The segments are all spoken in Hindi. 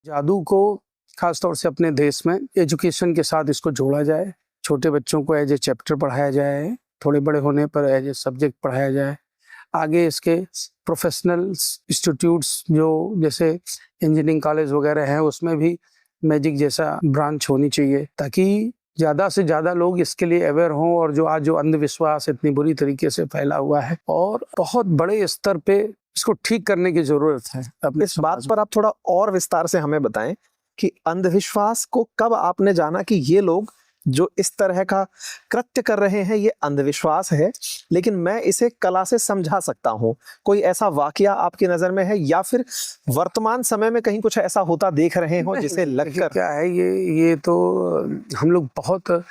जादू को खास तौर से अपने देश में एजुकेशन के साथ इसको जोड़ा जाए। छोटे बच्चों को एज ए चैप्टर पढ़ाया जाए, थोड़े बड़े होने पर एज ए सब्जेक्ट पढ़ाया जाए। आगे इसके प्रोफेशनल इंस्टीट्यूट्स जो जैसे इंजीनियरिंग कॉलेज वगैरह हैं उसमें भी मैजिक जैसा ब्रांच होनी चाहिए, ताकि ज़्यादा से ज़्यादा लोग इसके लिए अवेयर हों। और जो अंधविश्वास इतनी बुरी तरीके से फैला हुआ है और बहुत बड़े स्तर पे इसको ठीक करने की जरूरत है। अब इस बात पर आप थोड़ा और विस्तार से हमें बताएं कि अंधविश्वास को कब आपने जाना कि ये लोग जो इस तरह का कृत्य कर रहे हैं ये अंधविश्वास है, लेकिन मैं इसे कला से समझा सकता हूँ। कोई ऐसा वाकया आपकी नजर में है या फिर वर्तमान समय में कहीं कुछ ऐसा होता देख रहे हो जिसे लगकर? क्या है ये तो हम लोग बहुत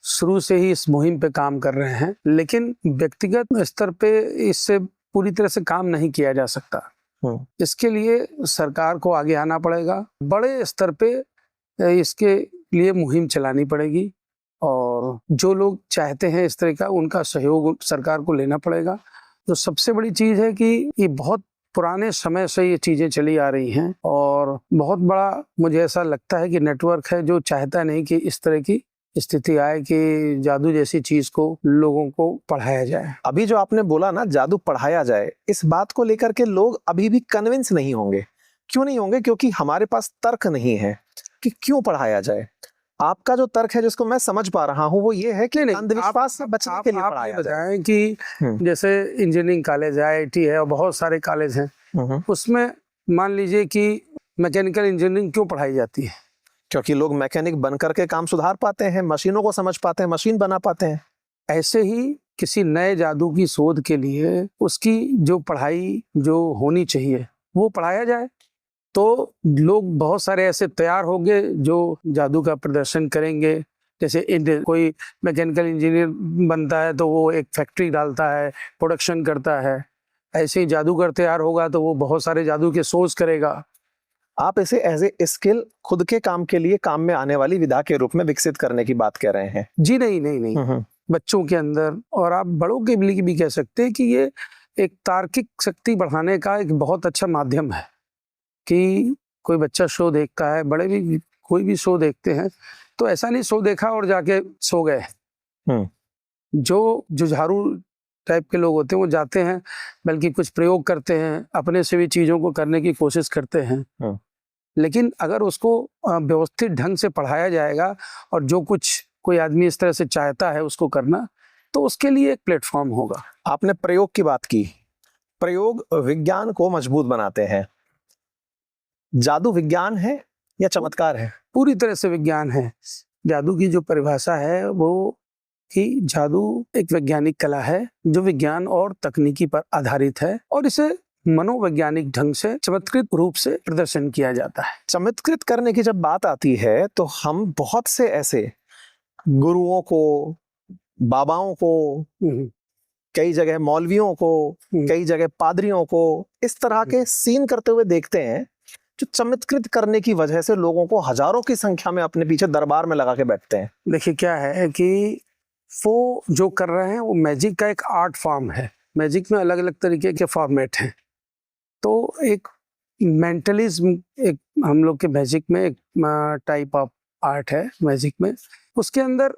शुरू से ही इस मुहिम पे काम कर रहे हैं, लेकिन व्यक्तिगत स्तर पे इससे पूरी तरह से काम नहीं किया जा सकता। इसके लिए सरकार को आगे आना पड़ेगा, बड़े स्तर पे इसके लिए मुहिम चलानी पड़ेगी और जो लोग चाहते हैं इस तरह का उनका सहयोग सरकार को लेना पड़ेगा। तो सबसे बड़ी चीज़ है कि ये बहुत पुराने समय से ये चीज़ें चली आ रही हैं और बहुत बड़ा मुझे ऐसा लगता है कि नेटवर्क है जो चाहता नहीं कि इस तरह की स्थिति आए कि जादू जैसी चीज को लोगों को पढ़ाया जाए। अभी जो आपने बोला ना जादू पढ़ाया जाए, इस बात को लेकर के लोग अभी भी कन्विंस नहीं होंगे। क्यों नहीं होंगे? क्योंकि हमारे पास तर्क नहीं है कि क्यों पढ़ाया जाए। आपका जो तर्क है जिसको मैं समझ पा रहा हूँ वो ये है कि अंधविश्वास से बचने के लिए पढ़ाया जाए। कि जैसे इंजीनियरिंग कॉलेज है, IIT है और बहुत सारे कॉलेज हैं, उसमें मान लीजिए कि मैकेनिकल इंजीनियरिंग क्यों पढ़ाई जाती है? क्योंकि लोग मैकेनिक बन करके काम सुधार पाते हैं, मशीनों को समझ पाते हैं, मशीन बना पाते हैं। ऐसे ही किसी नए जादू की शोध के लिए उसकी जो पढ़ाई जो होनी चाहिए वो पढ़ाया जाए, तो लोग बहुत सारे ऐसे तैयार होंगे जो जादू का प्रदर्शन करेंगे। जैसे कोई मैकेनिकल इंजीनियर बनता है तो वो एक फैक्ट्री डालता है, प्रोडक्शन करता है। ऐसे ही जादूगर तैयार होगा तो वो बहुत सारे जादू के शोज करेगा। आप इसे एज ए स्किल खुद के काम के लिए काम में आने वाली विधा के रूप में विकसित करने की बात कह रहे हैं? जी नहीं। बच्चों के अंदर और आप बड़ों के लिए भी कह सकते हैं कि ये एक तार्किक शक्ति बढ़ाने का एक बहुत अच्छा माध्यम है। कि कोई बच्चा शो देखता है, बड़े भी कोई भी शो देखते हैं, तो ऐसा नहीं शो देखा और जाके सो गए। जो जुझारू टाइप के लोग होते हैं वो जाते हैं, बल्कि कुछ प्रयोग करते हैं, अपने से भी चीजों को करने की कोशिश करते हैं। लेकिन अगर उसको व्यवस्थित ढंग से पढ़ाया जाएगा और जो कुछ कोई आदमी इस तरह से चाहता है उसको करना, तो उसके लिए एक प्लेटफॉर्म होगा। आपने प्रयोग की बात की। प्रयोग विज्ञान को मजबूत बनाते हैं। जादू विज्ञान है या चमत्कार है? पूरी तरह से विज्ञान है। जादू की जो परिभाषा है वो कि जादू एक वैज्ञानिक कला है जो विज्ञान और तकनीकी पर आधारित है और इसे मनोवैज्ञानिक ढंग से चमत्कृत रूप से प्रदर्शन किया जाता है। चमत्कृत करने की जब बात आती है तो हम बहुत से ऐसे गुरुओं को, बाबाओं को, कई जगह मौलवियों को, कई जगह पादरियों को इस तरह के सीन करते हुए देखते हैं जो चमत्कृत करने की वजह से लोगों को हजारों की संख्या में अपने पीछे दरबार में लगा के बैठते हैं। देखिए क्या है कि वो जो कर रहे हैं वो मैजिक का एक आर्ट फॉर्म है। मैजिक में अलग अलग तरीके के फॉर्मेट हैं। तो एक मेंटलिज्म एक हम लोग के मैजिक में एक टाइप ऑफ आर्ट है मैजिक में। उसके अंदर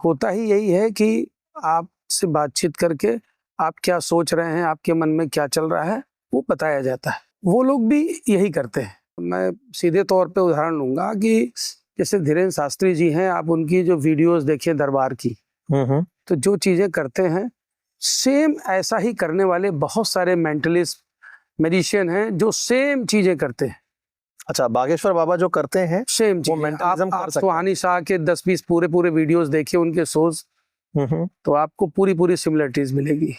होता ही यही है कि आपसे बातचीत करके आप क्या सोच रहे हैं, आपके मन में क्या चल रहा है वो बताया जाता है। वो लोग भी यही करते हैं। मैं सीधे तौर पे उदाहरण लूंगा कि जैसे धीरेन्द्र शास्त्री जी हैं, आप उनकी जो वीडियोस देखिए दरबार की, तो जो चीजें करते हैं सेम ऐसा ही करने वाले बहुत सारे मेंटलिस्ट मैजिशियन हैं जो सेम चीजें करते हैं। अच्छा, बागेश्वर बाबा जो करते हैं सेम चीज आप सुहानी शाह के 10-20 पूरे वीडियोस देखिए उनके शोज, तो आपको पूरी सिमिलरिटीज मिलेगी।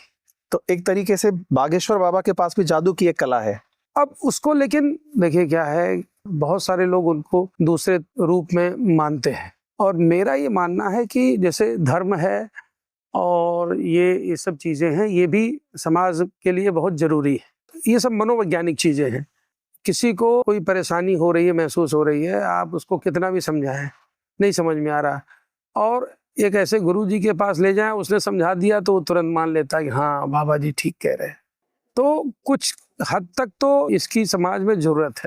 तो एक तरीके से बागेश्वर बाबा के पास भी जादू की एक कला है। अब उसको लेकिन देखिए क्या है, बहुत सारे लोग उनको दूसरे रूप में मानते हैं और मेरा ये मानना है कि जैसे धर्म है और ये सब चीजें हैं, ये भी समाज के लिए बहुत जरूरी है। ये सब मनोवैज्ञानिक चीजें हैं। किसी को कोई परेशानी हो रही है, महसूस हो रही है, आप उसको कितना भी समझाएं नहीं समझ में आ रहा, और एक ऐसे गुरुजी के पास ले जाएं, उसने समझा दिया तो तुरंत मान लेता कि हाँ बाबा जी ठीक कह रहे हैं। तो कुछ हद तक तो इसकी समाज में जरूरत है।